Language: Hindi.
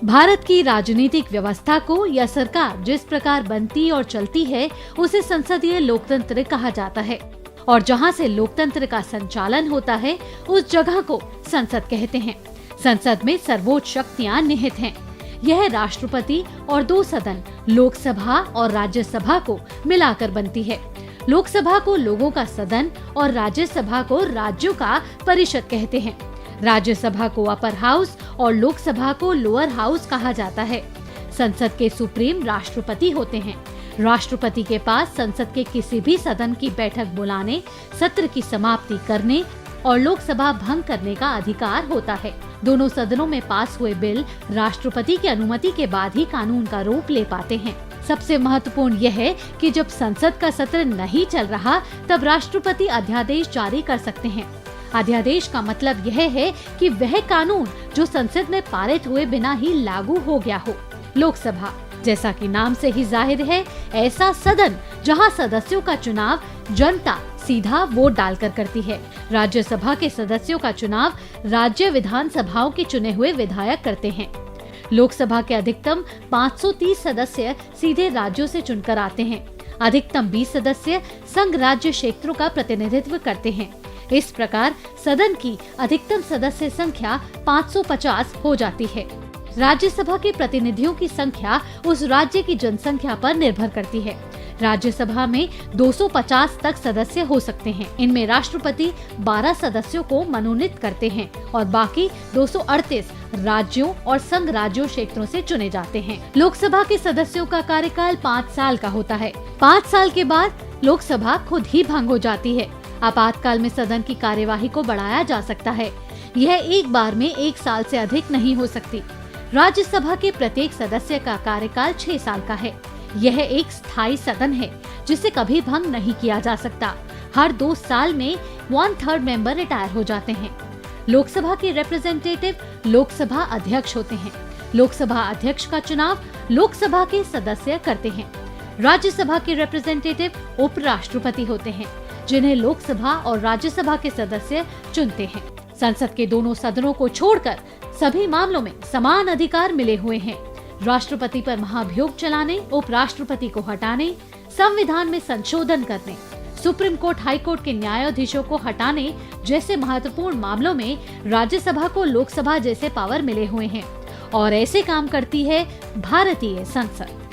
भारत की राजनीतिक व्यवस्था को या सरकार जिस प्रकार बनती और चलती है उसे संसदीय लोकतंत्र कहा जाता है और जहां से लोकतंत्र का संचालन होता है उस जगह को संसद कहते हैं। संसद में सर्वोच्च शक्तियां निहित हैं। यह राष्ट्रपति और दो सदन लोकसभा और राज्यसभा को मिलाकर बनती है। लोकसभा को लोगों का सदन और राज्यसभा को राज्यों का परिषद कहते हैं। राज्यसभा को अपर हाउस और लोकसभा को लोअर हाउस कहा जाता है। संसद के सुप्रीम राष्ट्रपति होते हैं। राष्ट्रपति के पास संसद के किसी भी सदन की बैठक बुलाने, सत्र की समाप्ति करने और लोकसभा भंग करने का अधिकार होता है। दोनों सदनों में पास हुए बिल राष्ट्रपति की अनुमति के बाद ही कानून का रूप ले पाते हैं। सबसे महत्वपूर्ण यह है कि जब संसद का सत्र नहीं चल रहा तब राष्ट्रपति अध्यादेश जारी कर सकते हैं। अध्यादेश का मतलब यह है कि वह कानून जो संसद में पारित हुए बिना ही लागू हो गया हो। लोकसभा, जैसा कि नाम से ही जाहिर है, ऐसा सदन जहां सदस्यों का चुनाव जनता सीधा वोट डालकर करती है। राज्यसभा के सदस्यों का चुनाव राज्य विधानसभाओं के चुने हुए विधायक करते हैं। लोकसभा के अधिकतम 530 सदस्य सीधे राज्यों से चुनकर आते हैं। अधिकतम 20 सदस्य संघ राज्य क्षेत्रों का प्रतिनिधित्व करते हैं। इस प्रकार सदन की अधिकतम सदस्य संख्या 550 हो जाती है। राज्यसभा के प्रतिनिधियों की संख्या उस राज्य की जनसंख्या पर निर्भर करती है। राज्यसभा में 250 तक सदस्य हो सकते हैं। इनमें राष्ट्रपति 12 सदस्यों को मनोनीत करते हैं और बाकी 238 राज्यों और संघ राज्यों क्षेत्रों से चुने जाते हैं। लोकसभा के सदस्यों का कार्यकाल 5 साल का होता है। 5 साल के बाद लोकसभा खुद ही भंग हो जाती है। आपातकाल में सदन की कार्यवाही को बढ़ाया जा सकता है। यह एक बार में 1 साल से अधिक नहीं हो सकती। राज्यसभा के प्रत्येक सदस्य का कार्यकाल 6 साल का है। यह एक स्थायी सदन है जिसे कभी भंग नहीं किया जा सकता। हर 2 साल में 1/3 मेंबर रिटायर हो जाते हैं। लोकसभा के रिप्रेजेंटेटिव लोकसभा अध्यक्ष होते हैं। लोकसभा अध्यक्ष का चुनाव लोकसभा के सदस्य करते हैं। राज्यसभा के रिप्रेजेंटेटिव उपराष्ट्रपति होते हैं, जिन्हें लोकसभा और राज्यसभा के सदस्य चुनते हैं। संसद के दोनों सदनों को छोड़कर सभी मामलों में समान अधिकार मिले हुए हैं। राष्ट्रपति पर महाभियोग चलाने, उपराष्ट्रपति को हटाने, संविधान में संशोधन करने, सुप्रीम कोर्ट, हाई कोर्ट के न्यायाधीशों को हटाने जैसे महत्वपूर्ण मामलों में राज्यसभा को लोकसभा जैसे पावर मिले हुए हैं और ऐसे काम करती है भारतीय संसद।